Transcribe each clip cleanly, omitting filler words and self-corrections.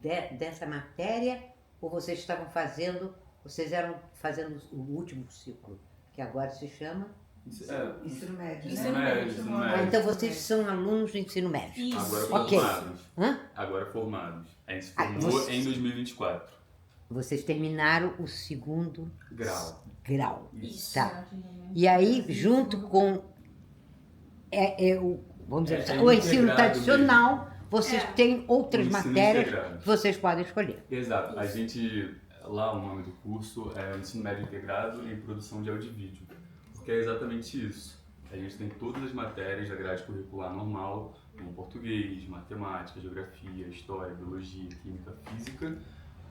dessa matéria ou vocês eram fazendo o último ciclo, que agora se chama? Ensino médio. Então vocês são alunos do ensino médio. Isso. Ok. Agora formados. A gente se formou em 2024. Vocês terminaram o segundo grau. Isso. Tá. E aí, junto com vamos dizer, o ensino tradicional, vocês têm outras matérias que vocês podem escolher. Exato. A gente, lá o nome do curso é Ensino Médio Integrado em Produção de Áudio e Vídeo. Porque é exatamente isso. A gente tem todas as matérias da grade curricular normal, como português, matemática, geografia, história, biologia, química, física.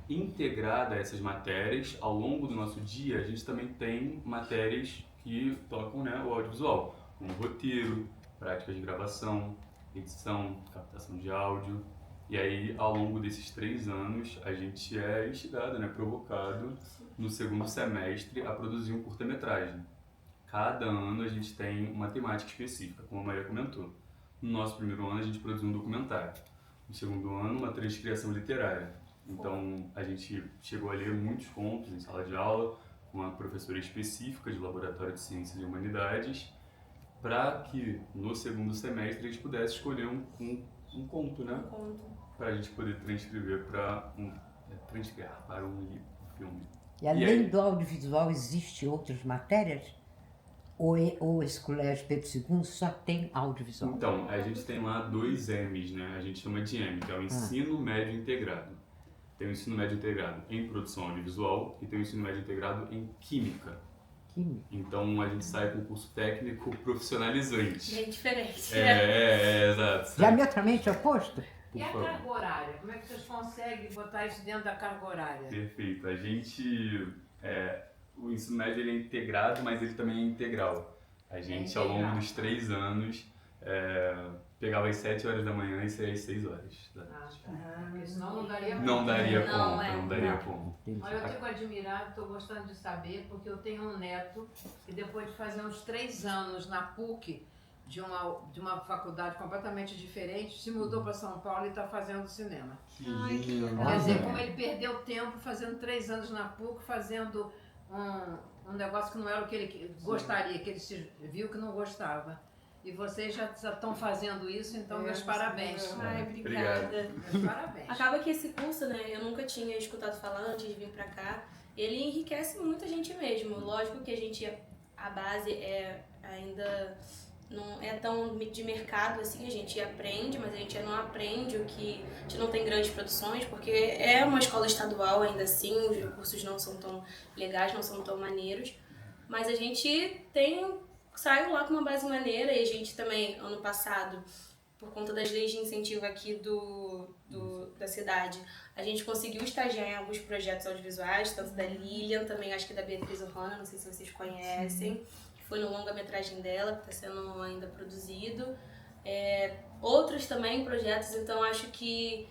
Integrada a essas matérias, ao longo do nosso dia, a gente também tem matérias que tocam, né, o audiovisual, como roteiro, práticas de gravação, edição, captação de áudio. E aí, ao longo desses 3 anos, a gente é instigado, né, provocado, no segundo semestre, a produzir um curta-metragem. Cada ano a gente tem uma temática específica, como a Maria comentou. No nosso primeiro ano, a gente produziu um documentário. No segundo ano, uma transcriação literária. Então, a gente chegou a ler muitos contos em sala de aula, com uma professora específica de Laboratório de Ciências e Humanidades, para que no segundo semestre a gente pudesse escolher um conto, né? Um conto. Para a gente poder transcrever para um filme. E além do audiovisual, existem outras matérias? Ou esse colégio Pedro II só tem audiovisual? Então, a gente tem lá 2 M's, né? A gente chama de M, que é o Ensino Médio Integrado. Tem o ensino médio integrado em produção audiovisual e tem o ensino médio integrado em química. Então a gente sai com um curso técnico profissionalizante. Bem diferente. Exato. Diametralmente oposto? E a carga horária? Como é que vocês conseguem botar isso dentro da carga horária? Perfeito. A gente... o ensino médio ele é integrado, mas ele também é integral. A gente, ao longo dos 3 anos, pegava às 7 horas da manhã e saía às 6 horas da tarde. Porque senão não daria conta. Não daria conta. Olha, eu fico admirado, estou gostando de saber, porque eu tenho um neto que depois de fazer uns 3 anos na PUC, de uma faculdade completamente diferente, se mudou para São Paulo e está fazendo cinema. Ai, que legal. Quer dizer, como ele perdeu tempo fazendo 3 anos na PUC, fazendo um negócio que não era o que ele gostaria, que ele viu que não gostava. E vocês já estão fazendo isso, então meus parabéns. Ai, obrigada. Meus parabéns. Acaba que esse curso, né, eu nunca tinha escutado falar antes de vir pra cá, ele enriquece muito a gente mesmo. Lógico que a base ainda não é tão de mercado assim, a gente aprende, mas a gente não aprende a gente não tem grandes produções, porque é uma escola estadual ainda assim, os recursos não são tão legais, não são tão maneiros, mas a gente saiu lá com uma base maneira e a gente também, ano passado, por conta das leis de incentivo aqui da cidade, a gente conseguiu estagiar em alguns projetos audiovisuais, tanto da Lilian, também acho que da Beatriz Ohana, não sei se vocês conhecem, que foi no longa-metragem dela, que está sendo ainda produzido. Outros também projetos, então acho que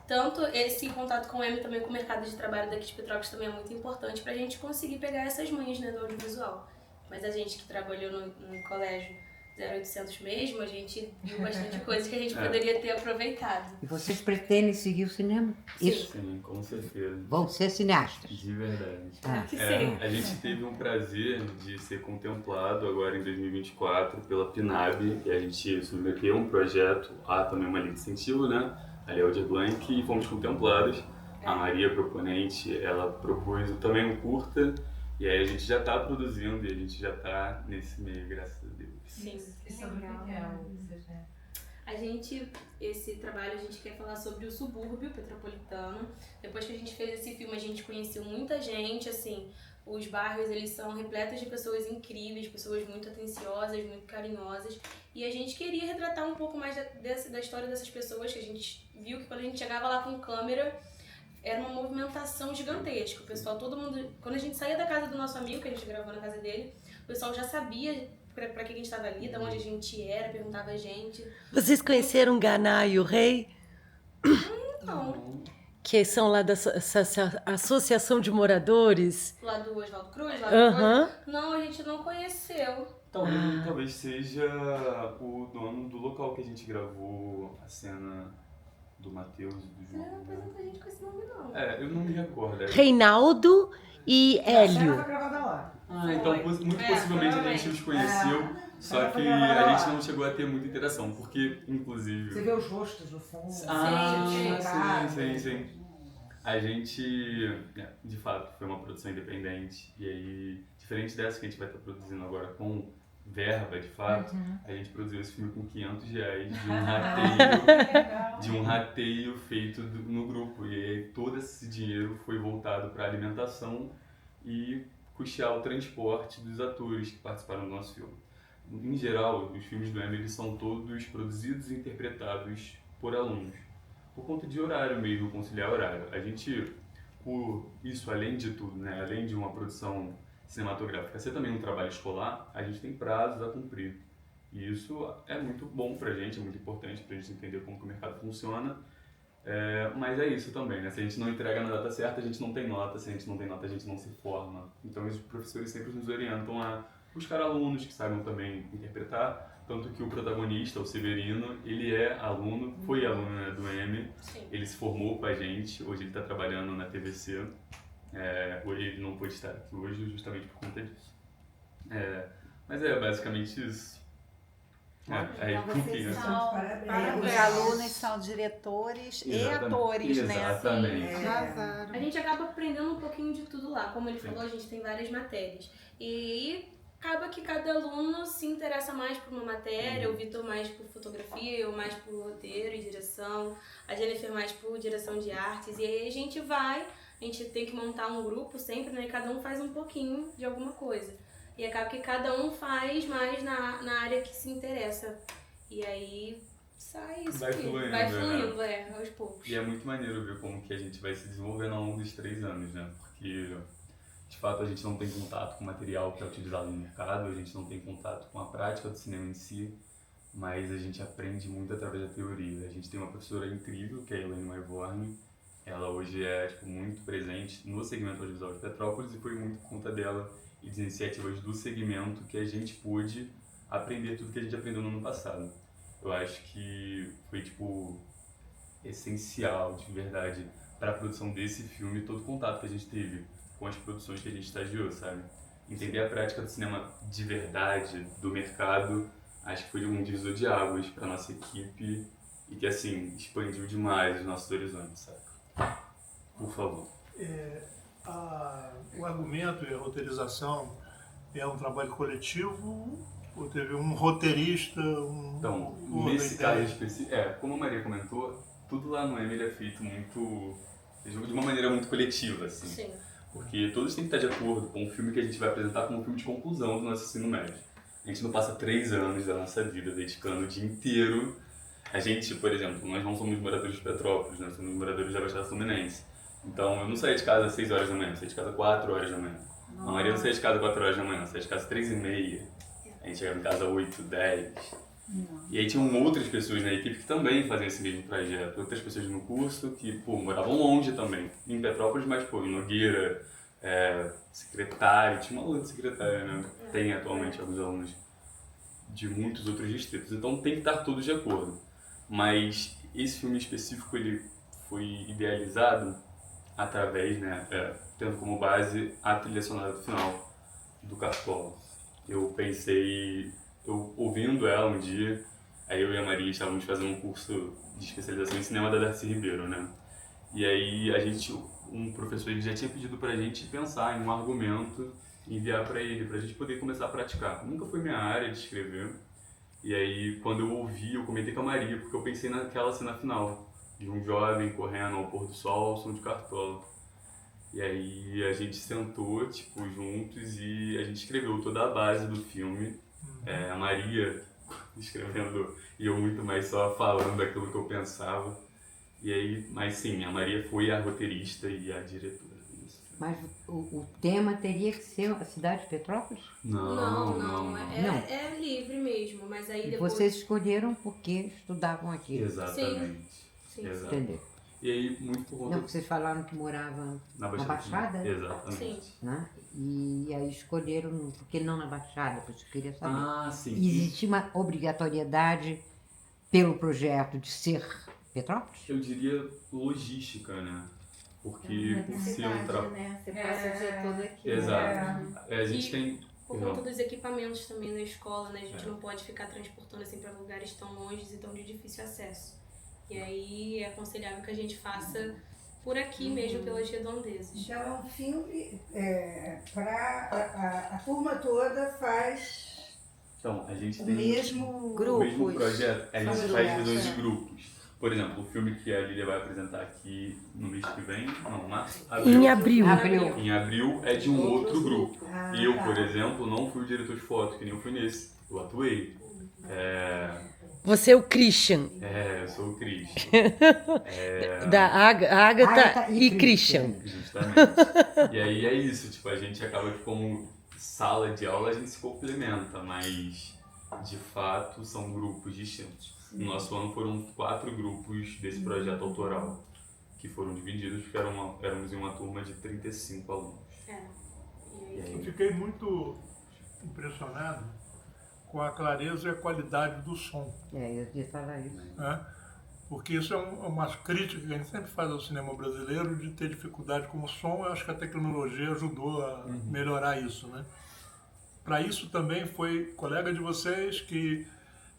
tanto esse contato com o M também com o mercado de trabalho daqui de Petrópolis também é muito importante para a gente conseguir pegar essas manhas, né, do audiovisual. Mas a gente que trabalhou no colégio 0800 mesmo, a gente viu bastante coisa que a gente poderia ter aproveitado. E vocês pretendem seguir o cinema? Sim. Isso? Sim, com certeza. Vão ser cineastas? De verdade. Sim. A gente teve um prazer de ser contemplado agora em 2024 pela PNAB, e a gente submeteu um projeto, também uma lei de incentivo, né? A Lei Aldir Blanc, e fomos contemplados. A Maria, proponente, ela propôs também um curta, e aí a gente já está produzindo e a gente já está nesse meio, graças a Deus. Sim. Esse trabalho a gente quer falar sobre o subúrbio petropolitano. Depois que a gente fez esse filme, a gente conheceu muita gente, assim, os bairros, eles são repletos de pessoas incríveis, pessoas muito atenciosas, muito carinhosas, e a gente queria retratar um pouco mais da história dessas pessoas, que a gente viu que quando a gente chegava lá com câmera, era uma movimentação gigantesca. O pessoal, todo mundo... Quando a gente saía da casa do nosso amigo, que a gente gravou na casa dele, o pessoal já sabia pra que a gente estava ali, de onde a gente era, perguntava a gente. Vocês conheceram Ganá e o Rei? Não. Que são lá da Associação de Moradores? Lá do Oswaldo Cruz? Não, a gente não conheceu. Talvez seja o dono do local que a gente gravou a cena do Matheus e do Você não João. apresenta a gente com esse nome, não. Eu não me recordo. Reinaldo e A cena Hélio. foi gravada lá. Então muito possivelmente a gente os conheceu, só que a gente não chegou a ter muita interação, porque, Você inclusive... vê os rostos no fundo. Sim. A gente, de fato, foi uma produção independente, e aí, diferente dessa que a gente vai estar produzindo agora com verba, de fato, a gente produziu esse filme com R$500 de um rateio feito no grupo, e aí todo esse dinheiro foi voltado para alimentação e custear o transporte dos atores que participaram do nosso filme. Em geral, os filmes do Emily são todos produzidos e interpretados por alunos, por conta de horário mesmo, conciliar horário. A gente, por isso, além de tudo, né, além de uma produção cinematográfica ser também um trabalho escolar, a gente tem prazos a cumprir. E isso é muito bom pra gente, é muito importante pra gente entender como que o mercado funciona. Mas é isso também, né? Se a gente não entrega na data certa, a gente não tem nota. Se a gente não tem nota, a gente não se forma. Então os professores sempre nos orientam a buscar alunos que saibam também interpretar. Tanto que o protagonista, o Severino, ele é aluno, foi aluno, né, do M. Sim. Ele se formou com a gente, hoje ele está trabalhando na TVC. Hoje ele não pôde estar aqui hoje justamente por conta disso. Mas é basicamente isso. Então vocês Enfim, são Parabéns. os alunos, são diretores e atores, né? Exatamente. Arrasaram. A gente acaba aprendendo um pouquinho de tudo lá. Como ele Sim. falou, a gente tem várias matérias. E acaba que cada aluno se interessa mais por uma matéria, o Vitor mais por fotografia, eu mais por roteiro e direção, a Jennifer mais por direção de artes. E aí a gente tem que montar um grupo sempre, né? E cada um faz um pouquinho de alguma coisa. E acaba que cada um faz mais na área que se interessa. E aí sai isso Vai aqui. fluindo, Vai né? fluindo, aos poucos. E é muito maneiro ver como que a gente vai se desenvolvendo ao longo dos 3 anos, né? Porque, de fato, a gente não tem contato com o material que é utilizado no mercado, a gente não tem contato com a prática do cinema em si, mas a gente aprende muito através da teoria. A gente tem uma professora incrível, que é a Elaine Maivorne. Ela hoje é muito presente no segmento audiovisual de Petrópolis e foi muito por conta dela e das iniciativas do segmento que a gente pôde aprender tudo que a gente aprendeu no ano passado. Eu acho que foi, essencial, de verdade, para a produção desse filme, todo o contato que a gente teve com as produções que a gente estagiou, sabe? Entender a prática do cinema de verdade, do mercado, acho que foi um divisor de águas para nossa equipe e que, assim, expandiu demais os nossos horizontes, sabe? Por favor. O argumento e a roteirização é um trabalho coletivo ou teve um roteirista? Então, nesse caso específico, como a Maria comentou, tudo lá no Emily é feito de uma maneira muito coletiva, assim. Sim. Porque todos têm que estar de acordo com o filme que a gente vai apresentar como um filme de conclusão do nosso ensino médio. A gente não passa 3 anos da nossa vida dedicando o dia inteiro. A gente, por exemplo, nós não somos moradores de Petrópolis, nós somos moradores da Baixada Fluminense. Então, eu não saía de casa às 6 horas da manhã, eu saía de casa às 4 horas da manhã. A Maria não saía de casa às 4 horas da manhã, saía de casa às 3h30. A gente chegava em casa às 8, 10. E aí tinham outras pessoas na equipe que também faziam esse mesmo trajeto. Outras pessoas no curso que, moravam longe também. Em Petrópolis, mas, em Nogueira, secretário, tinha uma outra secretária, né? Tem atualmente alguns alunos de muitos outros distritos. Então tem que estar todos de acordo. Mas esse filme específico, ele foi idealizado através, tendo como base a trilha sonora do final do Cartola. Eu pensei, ouvindo ela um dia, aí eu e a Maria estávamos fazendo um curso de especialização em cinema da Darcy Ribeiro, né? E aí um professor ele já tinha pedido pra gente pensar em um argumento e enviar pra ele, pra gente poder começar a praticar. Nunca foi minha área de escrever. E aí, quando eu ouvi, eu comentei com a Maria, porque eu pensei naquela cena final, de um jovem correndo ao pôr do sol ao som de Cartola. E aí a gente sentou, juntos e a gente escreveu toda a base do filme. A Maria escrevendo e eu muito mais só falando aquilo que eu pensava. E aí, mas sim, a Maria foi a roteirista e a diretora. Mas o tema teria que ser a cidade de Petrópolis? Não. É livre mesmo, mas aí E depois... vocês escolheram porque estudavam aqui. Exatamente. Sim. Exato. Entendeu? E aí, muito por conta... Não, porque vocês falaram que moravam Na Baixada? Exatamente. Sim. Né? E aí escolheram, porque não na Baixada, porque eu queria saber. Sim. Existe uma obrigatoriedade pelo projeto de ser Petrópolis? Eu diria logística, né? Porque por ser um trabalho... né? Você passa o dia todo aqui. Exato. A gente E tem... Por conta dos equipamentos também na escola, né? A gente É. não pode ficar transportando assim para lugares tão longe e tão de difícil acesso. E aí é aconselhável que a gente faça por aqui mesmo, pelas redondezas. Então é um filme para a turma toda faz Então, a gente o tem mesmo o mesmo projeto. A gente faz Familiar, visões de é. grupos. Por exemplo, o filme que a Lília vai apresentar aqui no mês que vem, não, março, Em abril. Em abril é de um outro grupo. Ah, E eu, tá. por exemplo, não fui o diretor de foto, que nem eu fui nesse. Eu atuei. Você é o Christian, Eu sou o Cris. da Agatha Agatha e e Christian. Justamente. E aí é isso, tipo, a gente acaba que como sala de aula a gente se complementa, mas de fato são grupos distintos. No nosso ano foram 4 grupos desse projeto autoral, que foram divididos, porque éramos em uma turma de 35 alunos. É. E Eu aí, fiquei muito impressionado com a clareza e a qualidade do som, Eu ia falar isso. né? Porque isso é uma crítica que a gente sempre faz ao cinema brasileiro, de ter dificuldade com o som. Eu acho que a tecnologia ajudou a melhorar isso, né? Para isso também foi colega de vocês que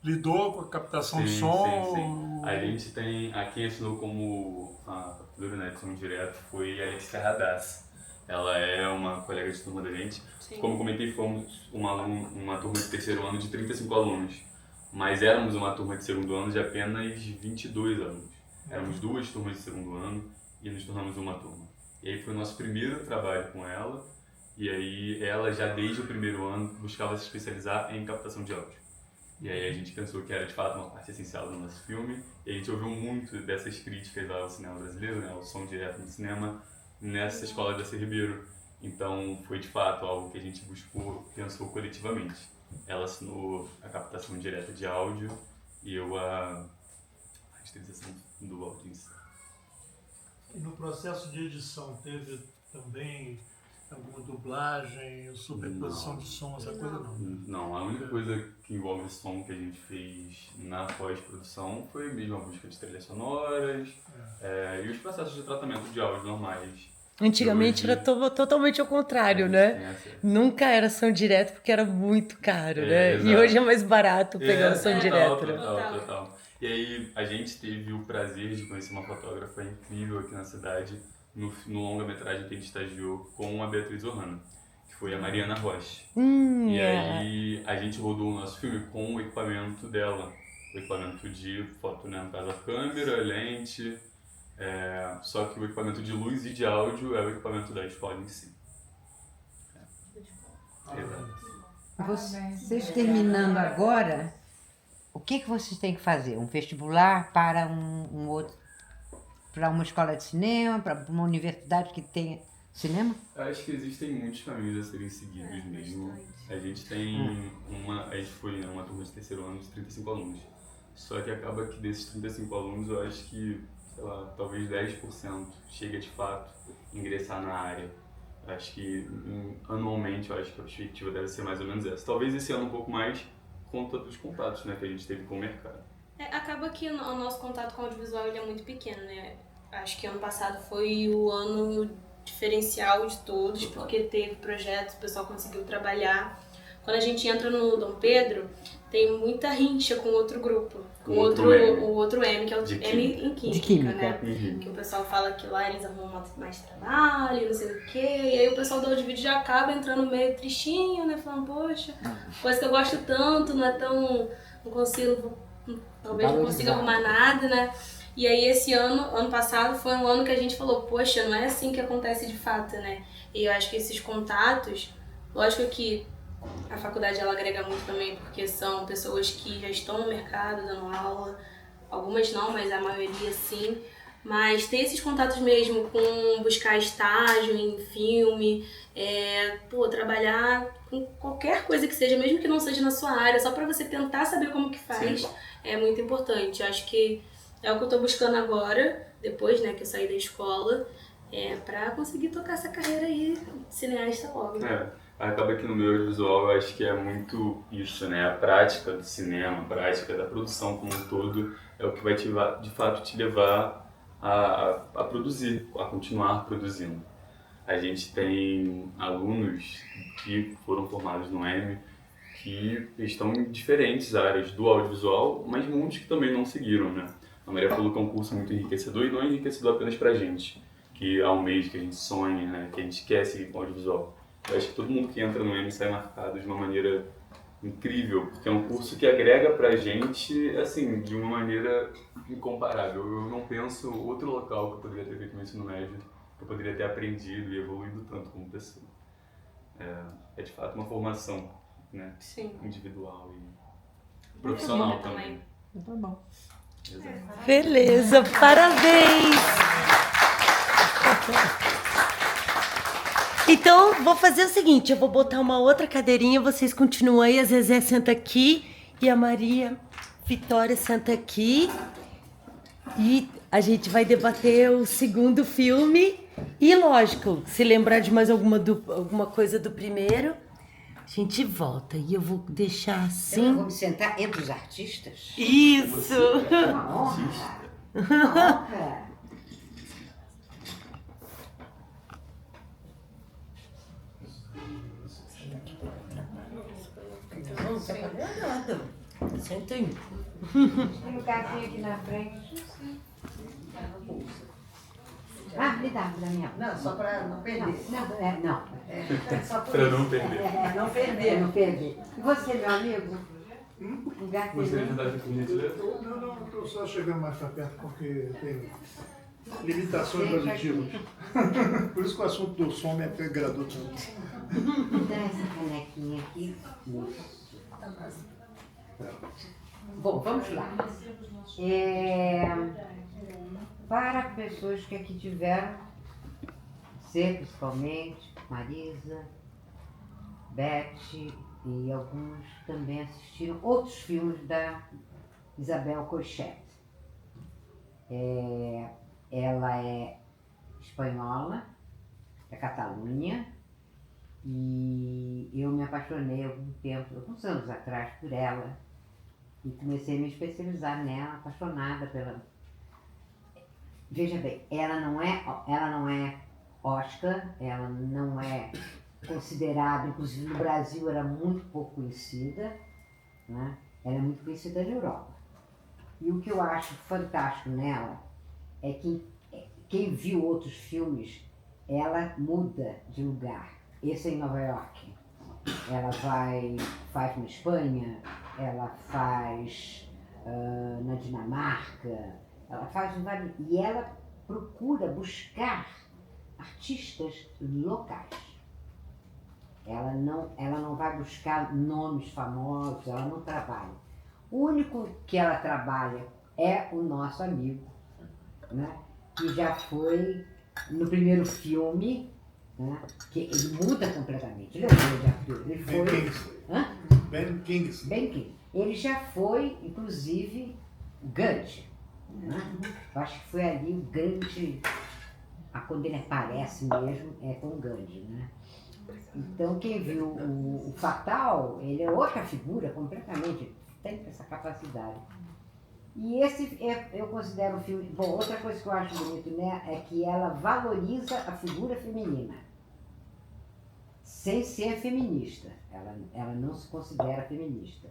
lidou com a captação de som. Sim. A gente tem, quem assinou como a captura de som direto foi a Alice Radassa. Ela é uma colega de turma da gente. Sim. Como comentei, fomos uma turma de terceiro ano de 35 alunos. Mas éramos uma turma de segundo ano de apenas 22 alunos. Éramos 2 turmas de segundo ano e nos tornamos uma turma. E aí foi o nosso primeiro trabalho com ela. E aí ela já desde o primeiro ano buscava se especializar em captação de áudio. E aí a gente pensou que era de fato uma parte essencial do nosso filme. E a gente ouviu muito dessas críticas ao cinema brasileiro, né, ao som direto no cinema, nessa escola da C. Ribeiro. Então foi de fato algo que a gente pensou coletivamente. Ela assinou a captação direta de áudio e eu a masterização do áudio em si. E no processo de edição teve também alguma dublagem, superposição de som, essa coisa não? Não, a única coisa que envolve som que a gente fez na pós-produção foi mesmo a busca de trilhas sonoras e os processos de tratamento de áudio normais. Antigamente era totalmente ao contrário, né? Nunca era som direto porque era muito caro, né? Exato. E hoje é mais barato pegar o som total, direto, né? Total. E aí a gente teve o prazer de conhecer uma fotógrafa incrível aqui na cidade, no longa-metragem que a gente estagiou com a Beatriz Ohana, que foi a Mariana Rocha. E aí a gente rodou o nosso filme com o equipamento dela, o equipamento de foto, né? No caso a câmera, lente, só que o equipamento de luz e de áudio é o equipamento da escola em si. Exato. Vocês terminando agora, o que vocês têm que fazer? Um vestibular para um outro, para uma escola de cinema, para uma universidade que tenha cinema? Acho que existem muitos caminhos a serem seguidos mesmo. A gente tem a gente foi uma turma de terceiro ano de 35 alunos. Só que acaba que desses 35 alunos, eu acho que, sei lá, talvez 10% chega de fato a ingressar na área. Eu acho que anualmente, eu acho que a perspectiva deve ser mais ou menos essa. Talvez esse ano um pouco mais, conta dos contatos, né, que a gente teve com o mercado. Acaba que o nosso contato com o audiovisual ele é muito pequeno, né? Acho que ano passado foi o ano diferencial de todos, porque teve projetos, o pessoal conseguiu trabalhar. Quando a gente entra no Dom Pedro, tem muita rincha com outro grupo, com o outro M, que é o M em Química, né? Que o pessoal fala que lá eles arrumam mais trabalho, não sei o quê, e aí o pessoal do audiovisual já acaba entrando meio tristinho, né? Falando, poxa, coisa que eu gosto tanto, não é tão... não consigo, talvez não consiga arrumar nada, né? E aí esse ano passado, foi um ano que a gente falou, poxa, não é assim que acontece de fato, né? E eu acho que esses contatos, lógico que a faculdade ela agrega muito também, porque são pessoas que já estão no mercado dando aula, algumas não, mas a maioria sim. Mas ter esses contatos mesmo com buscar estágio em filme, trabalhar com qualquer coisa que seja, mesmo que não seja na sua área, só para você tentar saber como que faz, sim, é muito importante. Eu acho que é o que eu tô buscando agora, depois, né, que eu saí da escola, pra conseguir tocar essa carreira aí, cineasta logo. Acaba que no meu audiovisual eu acho que é muito isso, né? A prática do cinema, a prática da produção como um todo é o que vai de fato te levar a produzir, a continuar produzindo. A gente tem alunos que foram formados no M que estão em diferentes áreas do audiovisual, mas muitos que também não seguiram, né? A Maria falou que é um curso muito enriquecedor e não é enriquecedor apenas pra gente, que almeja, que a gente sonha, né? Que a gente quer seguir com o audiovisual. Eu acho que todo mundo que entra no M sai marcado de uma maneira incrível, porque é um curso que agrega pra gente, assim, de uma maneira incomparável. Eu não penso outro local que eu poderia ter feito no ensino médio, que eu poderia ter aprendido e evoluído tanto como pessoa. É de fato uma formação, né? Sim. Individual e profissional também. Tá bom. Exato. Beleza, parabéns! Então, vou fazer o seguinte, eu vou botar uma outra cadeirinha, vocês continuam aí, a Zezé senta aqui e a Maria Vitória senta aqui. E a gente vai debater o segundo filme. E, lógico, se lembrar de mais alguma coisa do primeiro, a gente volta. E eu vou deixar assim. Eu vou me sentar entre os artistas? Isso! Uma honra! Uma honra! Não tá pagando nada. Senta aí. Tem um lugarzinho aqui na frente. Me dá pra minha. Não, só para não perder. Não. Só por Pra isso. não perder. Não perder. Não perder. E você, meu amigo? Lugar que Gostaria de dar aqui por gentileza? Não, estou só chegando mais para perto porque tem limitações auditivas. Por isso que o assunto do som me agradou tanto. Dá essa canequinha aqui. Isso. Bom, vamos lá. Para pessoas que aqui tiveram, você principalmente, Marisa, Beth e alguns também assistiram outros filmes da Isabel Coixet. Ela é espanhola, da Catalunha, e eu me apaixonei alguns anos atrás por ela, e comecei a me especializar nela, apaixonada pela... Veja bem, ela não é Oscar, ela não é considerada, inclusive no Brasil era muito pouco conhecida, né? Ela é muito conhecida na Europa. E o que eu acho fantástico nela é que quem viu outros filmes, ela muda de lugar. Esse é em Nova York. Ela faz na Espanha, ela faz na Dinamarca, ela faz em vários... E ela procura buscar artistas locais. Ela não vai buscar nomes famosos, ela não trabalha. O único que ela trabalha é o nosso amigo, né? Que já foi no primeiro filme, né? Que ele muda completamente. Ele é um grande ator. Ele foi... Ben Kingsley. Ben Kingsley. Ele já foi, inclusive, Gandhi. Né? Eu acho que foi ali o Gandhi, quando ele aparece mesmo, é com Gandhi, né? Então, quem viu o Fatal, ele é outra figura completamente, tem essa capacidade. E esse eu considero um filme... Bom, outra coisa que eu acho bonito, né, é que ela valoriza a figura feminina, sem ser feminista. Ela não se considera feminista.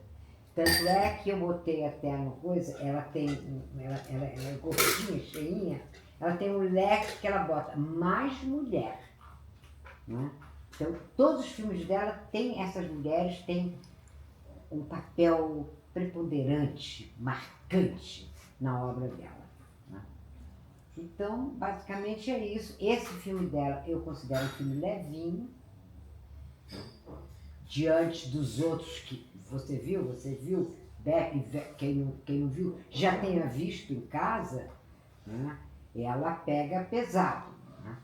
Tanto é que eu botei até uma coisa, ela é gordinha, cheinha, ela tem um leque que ela bota mais mulher, né? Então, todos os filmes dela têm essas mulheres, têm um papel preponderante, marcante na obra dela, né? Então, basicamente é isso. Esse filme dela eu considero um filme levinho, diante dos outros que você viu, quem não viu, já tenha visto em casa, né? Ela pega pesado, né?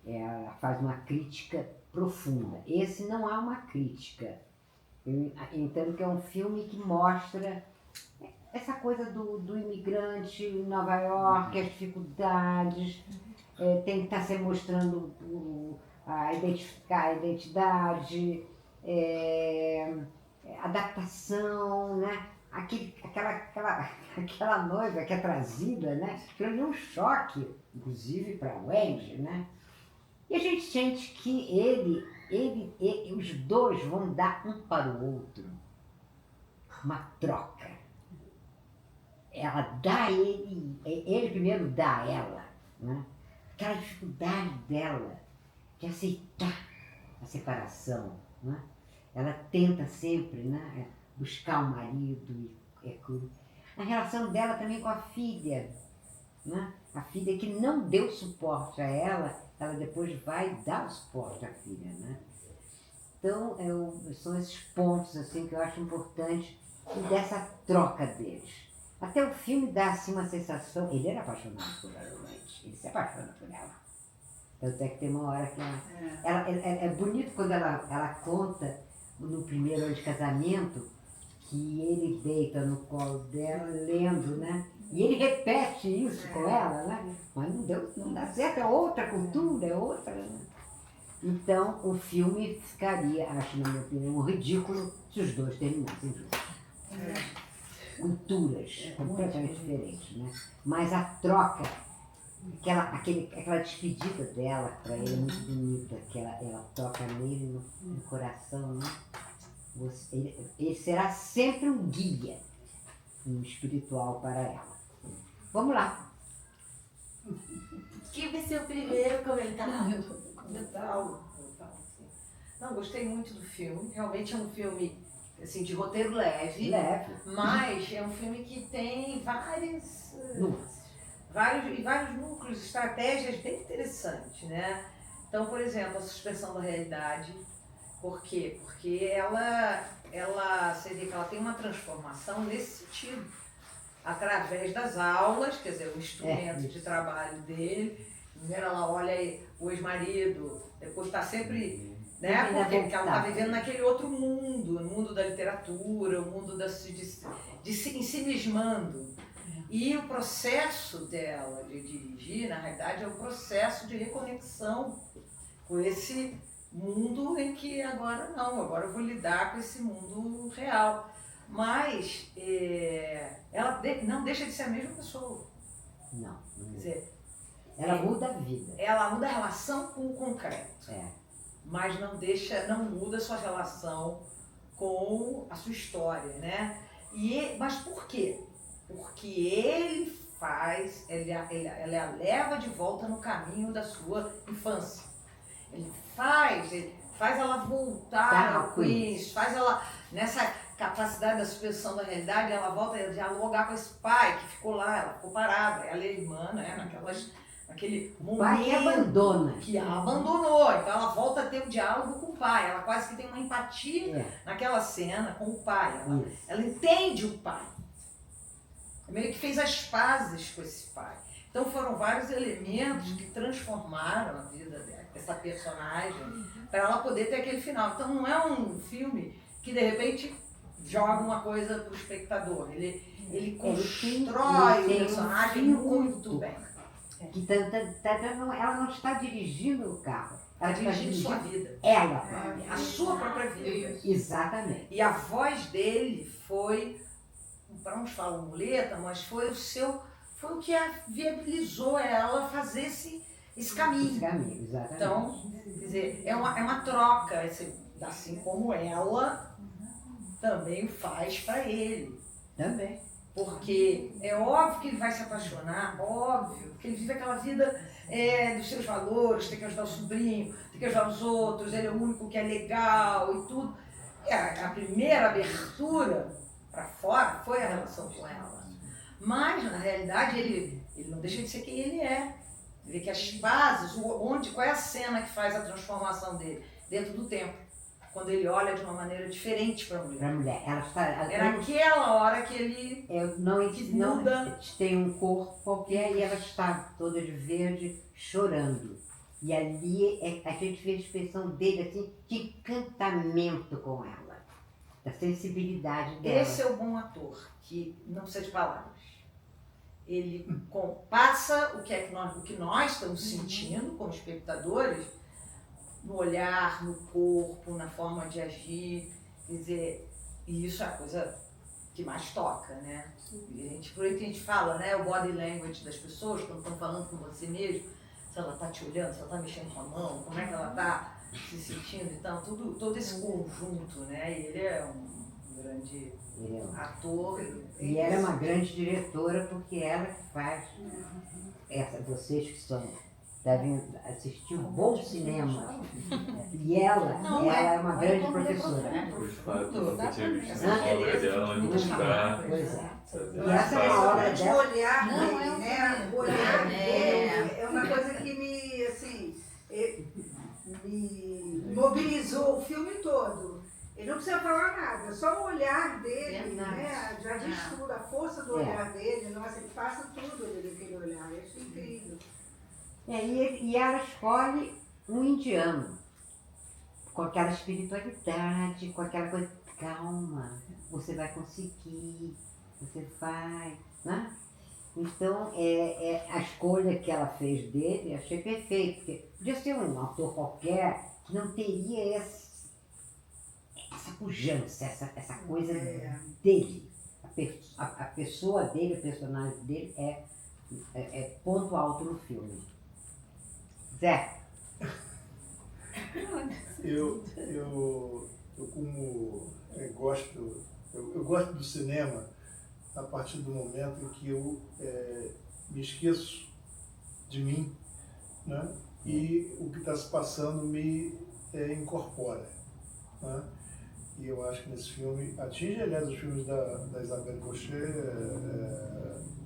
Ela faz uma crítica profunda. Esse não há uma crítica. Eu entendo que é um filme que mostra essa coisa do imigrante em Nova York, as dificuldades, tem que estar se mostrando identificar a identidade, adaptação, né? aquela noiva que é trazida, né? Foi um choque, inclusive para o Wendy, né? E a gente sente que os dois vão dar um para o outro uma troca. Ela dá a ele primeiro dá a ela, né? Aquela dificuldade dela de aceitar a separação, né? Ela tenta sempre, né, buscar o marido. A relação dela também com a filha, né? A filha que não deu suporte a ela depois vai dar o suporte à filha, né? Então, são esses pontos assim, que eu acho importante dessa troca deles. Até o filme dá assim, uma sensação. Ele era apaixonado por ela antes, ele se apaixona por ela. Tanto é que tem uma hora que é bonito quando ela conta no primeiro ano de casamento que ele deita no colo dela lendo, né? E ele repete isso com ela, né? Mas não dá certo, é outra cultura, é outra. Né? Então o filme ficaria, acho na minha opinião, ridículo se os dois terminassem juntos. Culturas completamente diferentes, né? Mas a troca, aquela despedida dela para ele é muito bonita, que ela toca nele no coração, né? Ele será sempre um guia espiritual para ela. Vamos lá. Quem vai ser o primeiro comentário? Não, gostei muito do filme. Realmente é um filme assim, de roteiro leve. Mas é um filme que tem vários núcleos, estratégias bem interessantes, né? Então, por exemplo, a suspensão da realidade. Por quê? Porque você vê que ela tem uma transformação nesse sentido. Através das aulas, quer dizer, o instrumento de trabalho dele. Primeiro ela olha o ex-marido, depois está sempre, né? Porque ela está vivendo naquele outro mundo, o mundo da literatura, o mundo de se ensimismando. E o processo dela de dirigir, na realidade, é o processo de reconexão com esse mundo em que agora eu vou lidar com esse mundo real. Mas ela não deixa de ser a mesma pessoa. Não. Quer dizer, ela muda a vida. Ela muda a relação com o concreto. Mas não muda a sua relação com a sua história, né? Mas por quê? Porque ele a leva de volta no caminho da sua infância. Ele faz ela voltar ao Queens, faz ela, nessa capacidade da suspensão da realidade, ela volta a dialogar com esse pai que ficou lá, ela ficou parada, ela é irmã, né, naquele momento. O pai que abandona. Que a abandonou, então ela volta a ter um diálogo com o pai, ela quase que tem uma empatia naquela cena com o pai, ela entende o pai. Meio que fez as pazes com esse pai. Então foram vários elementos que transformaram a vida dessa personagem para ela poder ter aquele final. Então não é um filme que de repente joga uma coisa para o espectador. Ele constrói o personagem muito bem. Que ela não está dirigindo o carro. Ela está dirigindo sua vida. A sua própria vida. Exatamente. E a voz dele foi, para uns falam muleta, mas foi o que viabilizou ela fazer esse caminho. Exatamente. Então, quer dizer, é uma troca, assim como ela também faz para ele. Também. Porque é óbvio que ele vai se apaixonar, óbvio, porque ele vive aquela vida dos seus valores, tem que ajudar o sobrinho, tem que ajudar os outros, ele é o único que é legal e tudo. E a primeira abertura para fora foi a relação com ela. Mas, na realidade, ele não deixa de ser quem ele é. Ele vê que as fases, qual é a cena que faz a transformação dele? Dentro do tempo. Quando ele olha de uma maneira diferente para a mulher. É naquela hora que ele muda. Tem um corpo qualquer e ela está toda de verde, chorando. E ali a gente vê a expressão dele assim, de encantamento com ela. Da sensibilidade dela. Esse é o bom ator, que não precisa de palavras. Ele passa o que nós estamos sentindo como espectadores, no olhar, no corpo, na forma de agir, quer dizer, e isso é uma coisa que mais toca, né? Por aí que a gente fala, né? O body language das pessoas, quando estão falando com você mesmo, se ela está te olhando, se ela está mexendo com a mão, como é que ela está se sentindo, então, todo esse conjunto, né? E ele é um grande ator. E ela é uma grande diretora, porque ela que faz vocês que devem assistir um bom cinema. E ela é uma grande professora. De fato, eu tinha visto Não, uma obra dela em buscar. Pois é. fazer E essa é uma obra O dela. olhar Não, dele, é um né? O olhar dele é uma coisa que me, assim, me mobilizou o filme todo. Ele não precisa falar nada, só o olhar dele, né? Já diz tudo, a força do olhar dele, nossa, ele passa tudo ali naquele olhar, eu acho incrível. E ela escolhe um indiano, com aquela espiritualidade, com aquela coisa, calma, você vai conseguir, você vai, né? Então, a escolha que ela fez dele, achei perfeito, porque podia ser um autor qualquer que não teria essa pujança, essa coisa dele. A pessoa dele, o personagem dele é ponto alto no filme. Zé? Eu gosto do cinema a partir do momento em que eu me esqueço de mim, né? E o que está se passando me incorpora, né? E eu acho que nesse filme, aliás, os filmes da Isabelle Cochet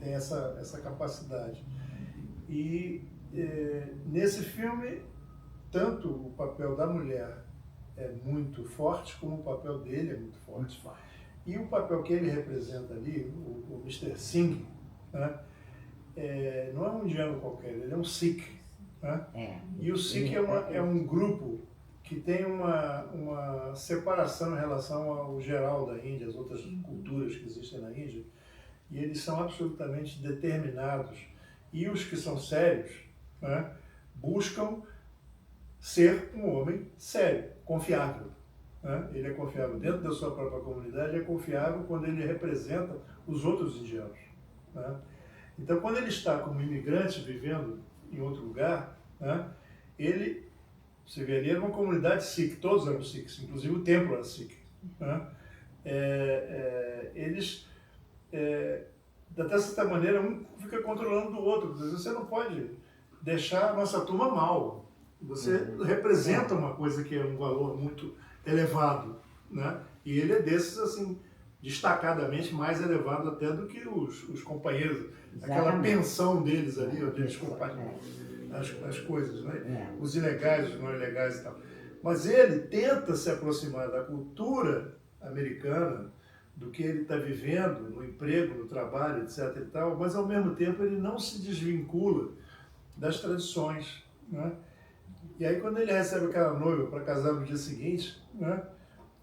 tem essa capacidade. E nesse filme, tanto o papel da mulher é muito forte, como o papel dele é muito forte. E o papel que ele representa ali, o Mr. Singh, né, não é um indiano qualquer, ele é um Sikh. Né? E o Sikh é um grupo que tem uma separação em relação ao geral da Índia, as outras culturas que existem na Índia, e eles são absolutamente determinados. E os que são sérios, né, buscam ser um homem sério, confiável. Né? Ele é confiável dentro da sua própria comunidade, é confiável quando ele representa os outros indianos. Né? Então, quando ele está como imigrante vivendo em outro lugar, né, você vê ali, era uma comunidade Sikh, todos eram Sikhs, inclusive o templo era Sikh. Né? Dessa maneira, um fica controlando o outro. Você não pode deixar a nossa turma mal. Você representa uma coisa que é um valor muito elevado, né? E ele é desses, assim, destacadamente mais elevado até do que os companheiros. Aquela pensão deles ali, onde eles compartilham as coisas, né? Os ilegais, os não ilegais e tal. Mas ele tenta se aproximar da cultura americana, do que ele está vivendo no emprego, no trabalho, etc. e tal, mas ao mesmo tempo ele não se desvincula das tradições, né? E aí quando ele recebe aquela noiva para casar no dia seguinte, né?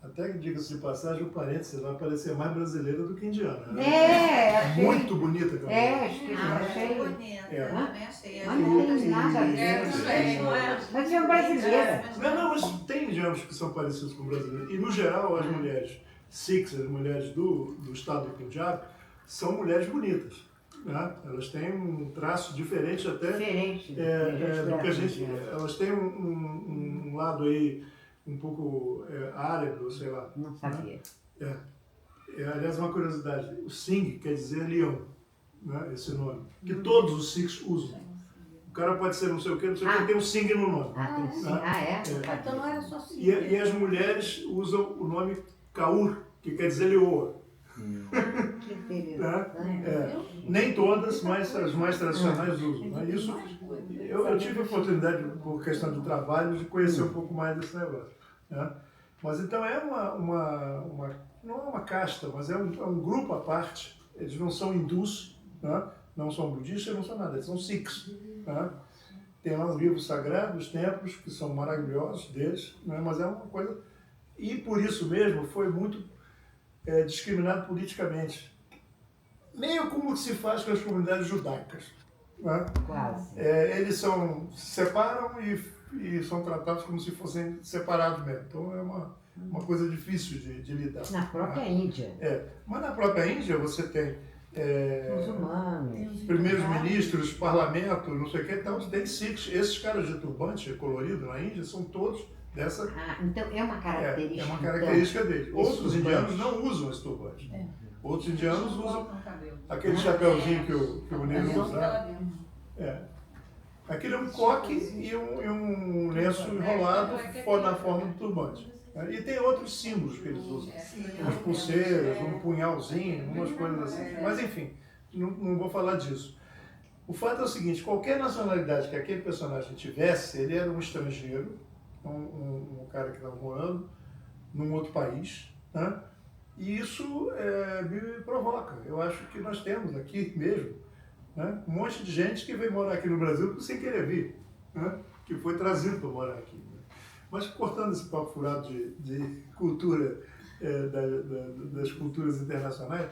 Até que, diga-se de passagem, um parênteses, vai parecer mais brasileira do que indiana. Né? Achei. Muito bonita aquela noiva. Achei. bonita, também achei. Mas não tem nada a ver. Mas é brasileira. Não, mas tem indianos que são parecidos com brasileiros. E no geral, as mulheres Sikhs, as mulheres do estado do Punjab, são mulheres bonitas. Né? Elas têm um traço diferente até do que a gente. Elas têm um lado aí um pouco árabe, ou sei lá. Não sabia. Né? Aliás, uma curiosidade, o Singh quer dizer leão, né? Esse nome, que todos os Sikhs usam. O cara pode ser não sei o que, tem um Singh no nome. Tem Singh. Né? Então não era só Sikh. E as mulheres usam o nome Kaur, que quer dizer leoa. Que interessante. Nem todas, mas as mais tradicionais usam. Né? Isso, eu tive a oportunidade, por questão de trabalho, de conhecer um pouco mais desse negócio. Né? Mas então não é uma casta, mas é um grupo à parte. Eles não são hindus, né? Não são budistas, não são nada, eles são Sikhs. Né? Tem lá os livros sagrados, os templos, que são maravilhosos deles, né? Mas é uma coisa... E por isso mesmo foi muito discriminado politicamente. Meio como se faz com as comunidades judaicas. Né? Quase. Eles se separam e são tratados como se fossem separados mesmo. Então uma coisa difícil de lidar. Na própria Índia. Mas na própria Índia você tem Muçulmanos. primeiros-ministros, parlamento, não sei o que, então tem Sikhs. Esses caras de turbante colorido na Índia são todos dessa... Então é uma característica. É uma característica dele. Outros turbante. indianos não usam esse turbante. Outros indianos usam aquele chapéuzinho que o negro usa. Aquilo é um coque e um lenço enrolado na forma do turbante. E tem outros símbolos que eles usam. Umas pulseiras, um punhalzinho, umas coisas assim. Mas enfim, não vou falar disso. O fato é o seguinte, qualquer nacionalidade que aquele personagem tivesse, ele era um estrangeiro, um cara que estava morando num outro país, né? E isso me provoca. Eu acho que nós temos aqui mesmo, né, um monte de gente que veio morar aqui no Brasil sem querer vir, né, que foi trazido para morar aqui. Né? Mas cortando esse papo furado de cultura, das culturas internacionais,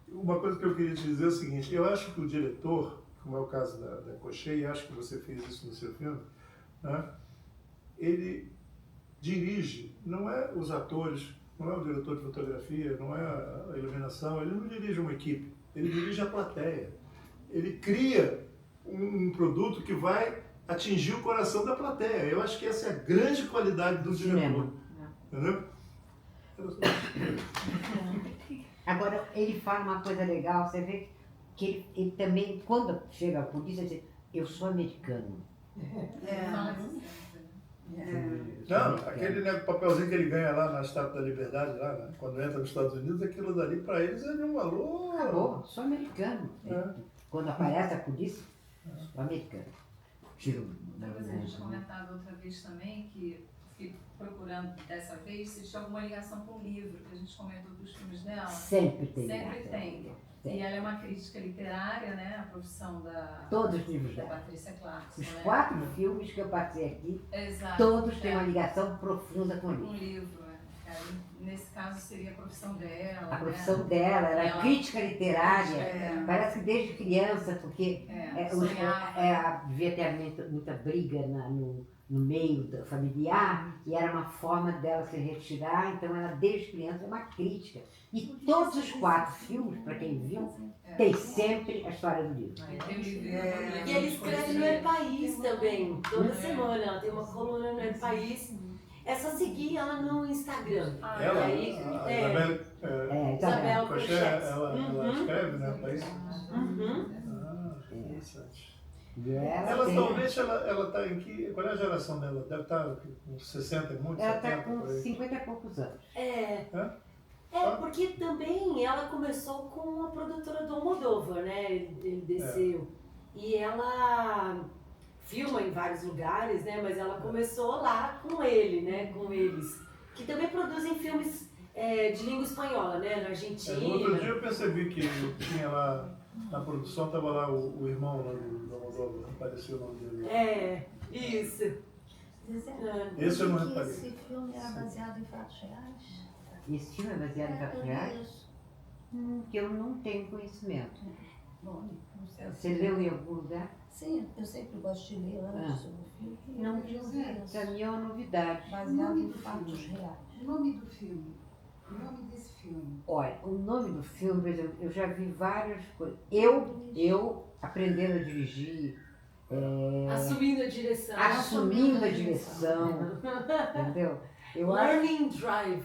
uma coisa que eu queria te dizer é o seguinte, eu acho que o diretor, como é o caso da Cochê, e acho que você fez isso no seu filme, né, ele dirige, não é os atores, não é o diretor de fotografia, não é a iluminação, ele não dirige uma equipe, ele dirige a plateia. Ele cria um produto que vai atingir o coração da plateia. Eu acho que essa é a grande qualidade do diretor. Entendeu? Agora, ele fala uma coisa legal, você vê que ele também, quando chega a polícia, ele diz, eu sou americano. Não, aquele papelzinho que ele ganha lá na Estátua da Liberdade, lá, né? Quando entra nos Estados Unidos, aquilo dali para eles é de um valor. Acabou, sou americano. Quando aparece a polícia, sou americano. Tiro. Uma coisa que a gente comentava outra vez também, que fiquei procurando dessa vez, se tinha alguma ligação com o livro, que a gente comentou dos filmes dela. Sempre tem. Sempre tem. E ela é uma crítica literária, né? A profissão da... Todos os livros da dela. Patrícia Clarkson. Os 4 filmes que eu passei aqui, Exato, todos têm uma ligação profunda com o livro. Com o livro, Aí, nesse caso seria a profissão dela. A profissão dela, ela é crítica literária, parece que desde criança, porque devia ter muita briga no meio familiar, e era uma forma dela se retirar, então ela desde criança é uma crítica. E todos os 4 filmes, para quem viu, tem sempre a história do livro. E ele escreve no El País também, toda semana, ela tem uma coluna no El País. É só seguir ela no Instagram. Ela, aí, Isabel Cochê, ela escreve, né? País? Interessante. Ela atualmente ela está em que. Qual é a geração dela? Deve estar com 60 e muito, ela 70 está com por aí. 50 e poucos anos. Porque também ela começou com a produtora do Almodóvar, né? Ele desceu. E ela filma em vários lugares, né? Mas ela começou lá com ele, né? Com eles. Que também produzem filmes de língua espanhola, né? Na Argentina. No outro dia eu percebi que tinha lá, na produção, estava lá o irmão lá do Almodóvar, não apareceu o nome dele. Isso. Esse eu não reparei. Esse filme era baseado em fatos reais? Esse filme é baseado em fatos reais? Que eu não tenho conhecimento. Bom, não sei. Você leu em algum lugar? Sim, eu sempre gosto de ler antes sobre o filme. Não, para mim é uma novidade. Baseado em fatos reais. O nome do filme? O nome desse filme? Olha, o nome do filme, por exemplo, eu já vi várias coisas. Eu aprendendo a dirigir. Assumindo a direção. Assumindo a direção. Entendeu? Learning Drive.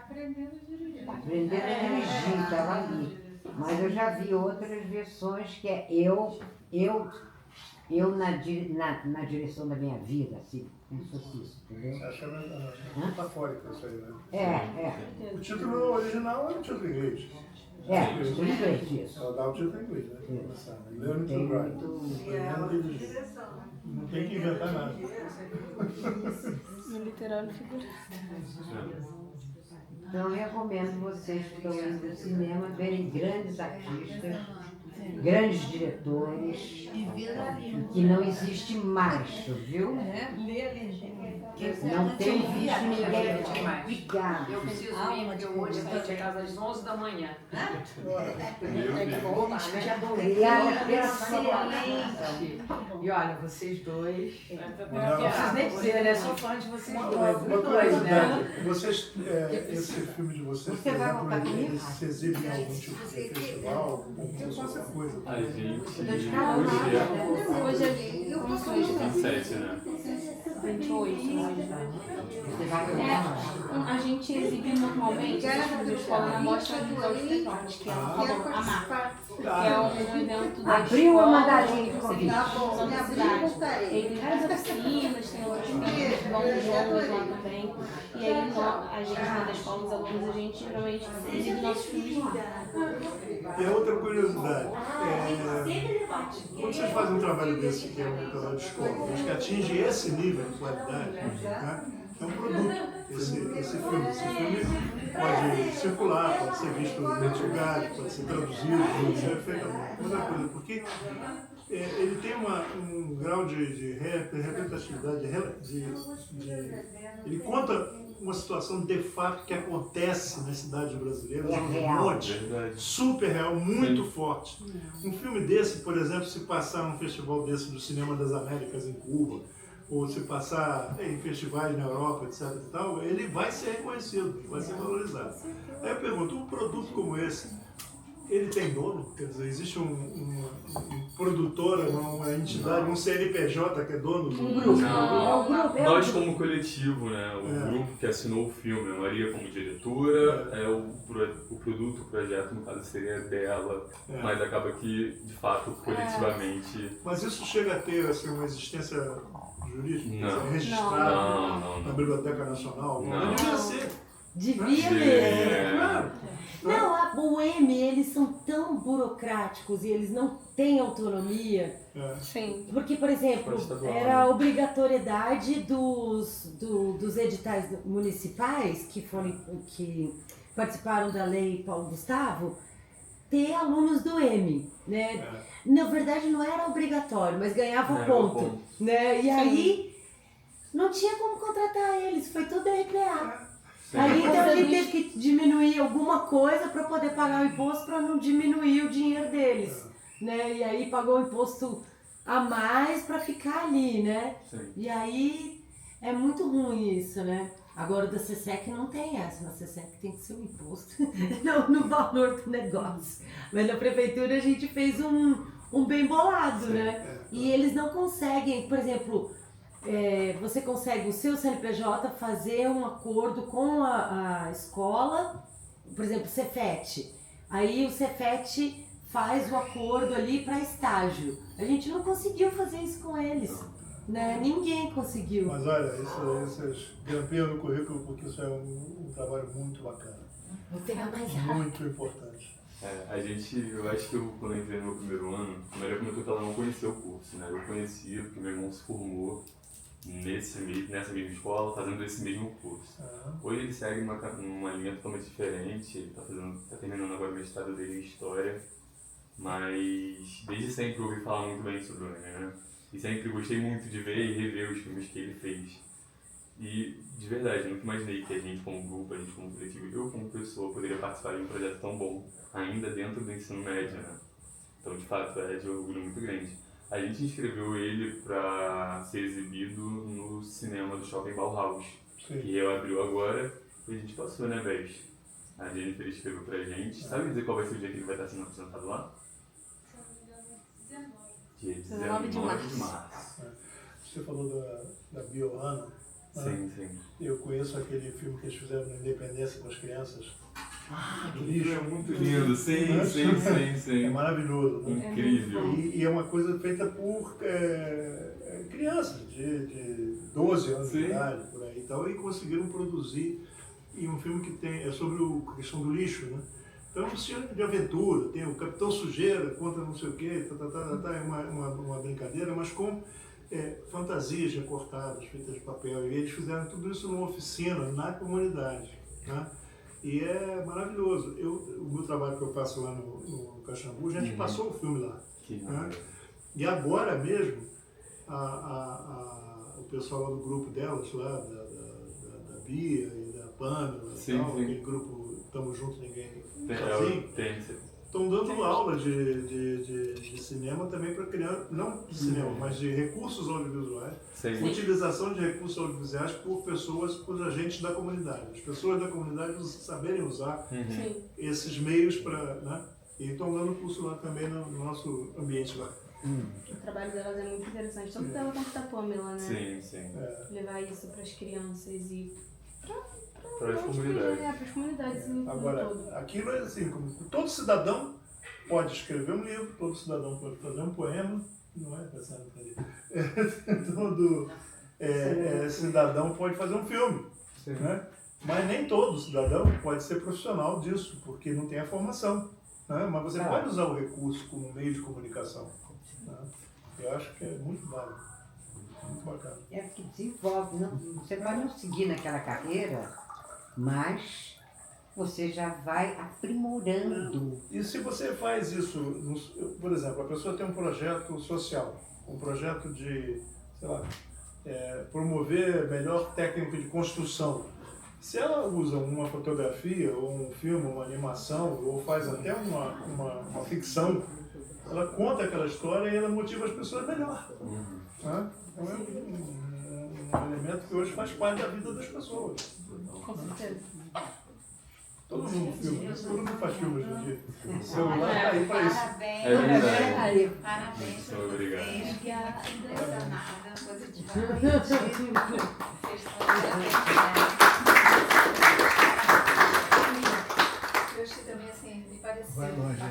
Aprendendo a dirigir. Aprendendo a dirigir, estava ali. Mas eu já vi outras versões que é eu na direção da minha vida, assim, como se fosse isso, entendeu? Você acha metafórico isso aí, né? O título original é o título em inglês. O título em inglês, isso. Ela dá o título em inglês, né? Learning to Drive. Não tem que inventar nada. No literal e figurado. Então eu recomendo vocês que estão indo ao cinema verem grandes artistas grandes diretores, que não existe mais, tu viu? Lê a legenda. Não tem visto ninguém. Obrigado. Eu preciso ir, porque eu hoje saí de casa às 11 da manhã. Excelente. E olha, vocês dois. Não preciso nem dizer, né? Sou fã de vocês dois. Os dois, né? Vocês, esse filme de vocês, por exemplo, ele se exibe em algum tipo de festival, alguma coisa? A gente Hoje é 27, né? 28 a gente exibe normalmente esse tipo de escola na Mostra dos Auditores, que é a MAP, que é um evento da Abriu escola, uma madalhinha de você convite. está falando da cidade. Ele tem várias oficinas, tem outros filmes, vamos jogos lá também. E aí a gente lá da escola, os alunos, a gente geralmente exibe nossos filmes lá. E a outra curiosidade, quando vocês fazem um trabalho desse, que é um trabalho de escola, mas que atinge esse nível de qualidade, né, é um produto, esse filme. Esse filme pode circular, pode ser visto em outros lugares, pode ser traduzido, pode ser feito outra coisa, porque ele tem um grau de representatividade, ele conta uma situação de fato que acontece nas cidades brasileiras, um monte, super real, muito forte. Um filme desse, por exemplo, se passar num festival desse do Cinema das Américas em Cuba, ou se passar em festivais na Europa, etc. e tal, ele vai ser reconhecido, vai ser valorizado. Aí eu pergunto, um produto como esse, ele tem dono? Quer dizer, existe um produtor, uma entidade, um CNPJ que é dono do grupo? Não, nós como coletivo, né, o grupo que assinou o filme, a Maria como diretora, o produto, o projeto, no caso seria dela, mas acaba que, de fato, coletivamente... Mas isso chega a ter assim, uma existência jurídica? Não. Registrada Não. na Biblioteca Nacional? Não. Devia ser. Devia mesmo. Claro. Não, o M, eles são tão burocráticos e eles não têm autonomia. Sim. Porque, por exemplo, era a obrigatoriedade dos editais municipais que participaram da lei Paulo Gustavo ter alunos do M, né? Na verdade não era obrigatório, mas ganhava ponto, né? E aí não tinha como contratar eles, foi tudo RPA. Aí então a gente teve que diminuir alguma coisa para poder pagar o imposto para não diminuir o dinheiro deles, né? E aí pagou o imposto a mais para ficar ali, né? Sim. E aí é muito ruim isso, né? Agora o da CSEC não tem essa, na CSEC tem que ser um imposto no valor do negócio. Mas na prefeitura a gente fez um bem bolado, né? E eles não conseguem, por exemplo... você consegue o seu CNPJ fazer um acordo com a escola, por exemplo, Cefet. Aí o Cefet faz o acordo ali para estágio. A gente não conseguiu fazer isso com eles, né? Ninguém conseguiu. Mas olha, esses grampeiam no currículo porque isso é um trabalho muito bacana. Vou pegar mais rápido. Muito importante. Eu acho que quando eu entrei no meu primeiro ano, a Maria comentou que ela não conhecia o curso, né? Eu conhecia porque meu irmão se formou nessa mesma escola, fazendo esse mesmo curso. Hoje ele segue uma linha totalmente diferente, ele tá terminando agora o mestrado dele em História, mas desde sempre ouvi falar muito bem sobre o M, né? E sempre gostei muito de ver e rever os filmes que ele fez. E, de verdade, nunca imaginei que a gente como grupo, a gente como coletivo, eu como pessoa, poderia participar de um projeto tão bom, ainda dentro do ensino médio, né? Então, de fato, é de orgulho muito grande. A gente inscreveu ele para ser exibido no cinema do Shopping Bauhaus, que reabriu agora, e a gente passou, né, Beth? A Jennifer escreveu pra gente. Sabe dizer qual vai ser o dia que ele vai estar sendo apresentado lá? Dia 19 de março. Você falou da Bioana. Sim. Eu conheço aquele filme que eles fizeram na Independência com as crianças. Lixo é muito lindo, sim. É maravilhoso, né? Incrível. E é uma coisa feita por crianças de 12 anos de idade, por aí e tal, e conseguiram produzir um filme que é sobre a questão do lixo, né? Então é um filme de aventura, tem o Capitão Sujeira contra não sei o quê, é uma brincadeira, mas com fantasias recortadas, feitas de papel, e eles fizeram tudo isso numa oficina, na comunidade, né? E é maravilhoso. O meu trabalho que eu faço lá no Caxambu, a gente passou o filme lá. Né? E agora mesmo, o pessoal lá do grupo delas, lá, da Bia e da Pamela, aquele grupo Tamo Junto, Ninguém Sozinho, estão dando aula de cinema também para crianças, não de cinema, mas de recursos audiovisuais, utilização de recursos audiovisuais por agentes da comunidade. As pessoas da comunidade saberem usar esses meios para... Né? E estão dando curso lá também no nosso ambiente lá. O trabalho delas é muito interessante, tanto dela quanto da Pamela, né? Sim. Levar isso para as crianças e para as comunidades. Para as comunidades. Agora, aquilo é assim, como todo cidadão pode escrever um livro, todo cidadão pode fazer um poema, não é pensando para ali. Todo cidadão pode fazer um filme, né? Mas nem todo cidadão pode ser profissional disso, porque não tem a formação. Né? Mas você pode usar o recurso como meio de comunicação. Né? Eu acho que é muito válido, muito bacana. É porque desenvolve, você vai não seguir naquela carreira, mas você já vai aprimorando. E se você faz isso, por exemplo, a pessoa tem um projeto social, um projeto de, sei lá, promover melhor técnica de construção. Se ela usa uma fotografia, ou um filme, uma animação, ou faz até uma ficção, ela conta aquela história e ela motiva as pessoas melhor. Né? Então é um elemento que hoje faz parte da vida das pessoas. Com certeza. Todo mundo filma, todo mundo faz filme hoje em dia. O celular está aí para isso. Parabéns. É verdade. Parabéns. Muito obrigado. Impressionada positivamente. Eu achei também assim, me pareceu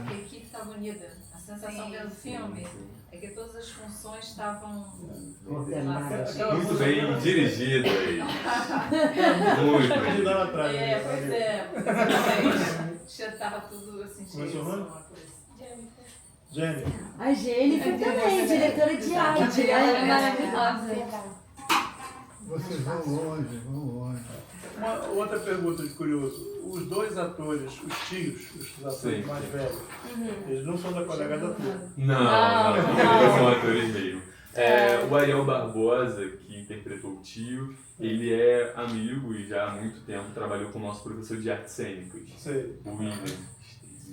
que a equipe estava unida. A sensação vendo o filme é que todas as funções estavam muito bem dirigidas. Muito bem. Pois é. Estava tudo assim cheio de uma coisa. Jenny. A Jennifer também, diretora de arte. Ela é maravilhosa. Vocês vão longe. Uma outra pergunta de curioso. Os dois atores, os tios, os atores mais velhos, eles não são da colega da turma? Não, eles são atores mesmo. O Ariel Barbosa, que interpretou o tio, ele é amigo e já há muito tempo trabalhou com o nosso professor de artes cênicas, o William.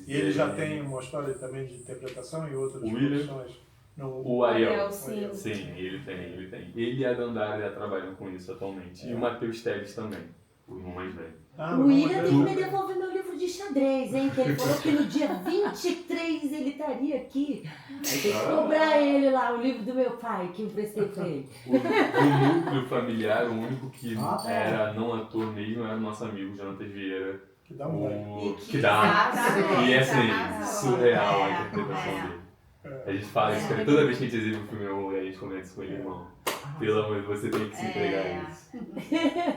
E ele já tem uma história também de interpretação e outras produções? O Ariel, sim, ele tem. Ele e a Dandara já trabalham com isso atualmente. E o Matheus Teles também, o irmão mais velho. O William tem que me devolver meu livro de xadrez, hein? Que ele falou que no dia 23 ele estaria aqui. Tem que cobrar ele lá, o livro do meu pai, que emprestei pra ele. O núcleo familiar, o único que era não ator mesmo, era o nosso amigo Jonathan Vieira. Que dá um E é assim, surreal a interpretação dele. A gente fala isso, toda vez que a gente exibe um filme, a gente comenta isso com ele, irmão. Pelo amor de Deus, você tem que se entregar a isso.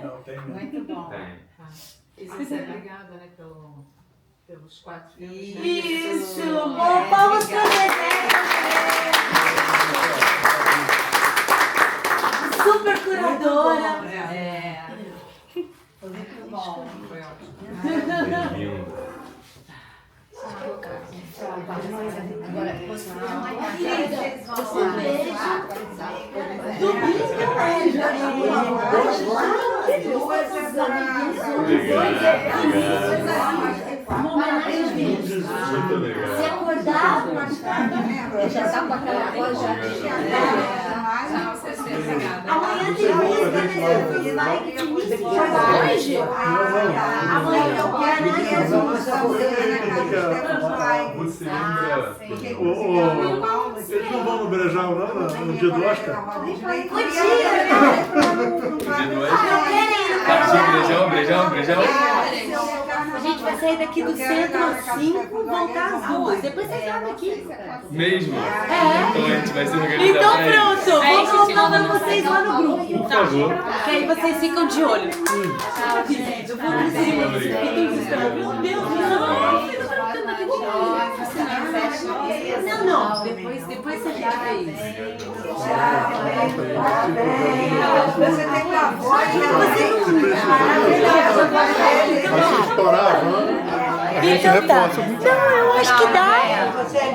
Não, tem mesmo. Muito bom. E você é obrigada, né, pelos 4 filmes. Isso! Bom, palmas pra super curadora. Foi muito bom. Foi É lindo. Agora, você Uma homenagem. Se acordar, já tá com aquela voz já. Amanhã tem hoje? Amanhã eu Você lembra? Eles não vão no Brejão, não? No dia do Oscar? Brejão. A gente vai sair daqui do centro às 5 e voltar às 2. Depois vocês sabem aqui. Mesmo? É. Então a gente vai se organizar. Então pra isso. pronto, vou colocar pra vocês lá no grupo. Por favor. Que aí vocês ficam de olho. Eu vou Muito obrigado. Meu Deus, não. Depois você já vê isso. Você tem uma voz, Você não... estourar a van, a gente Então tá. reforça muito. Não, eu acho que dá. Você é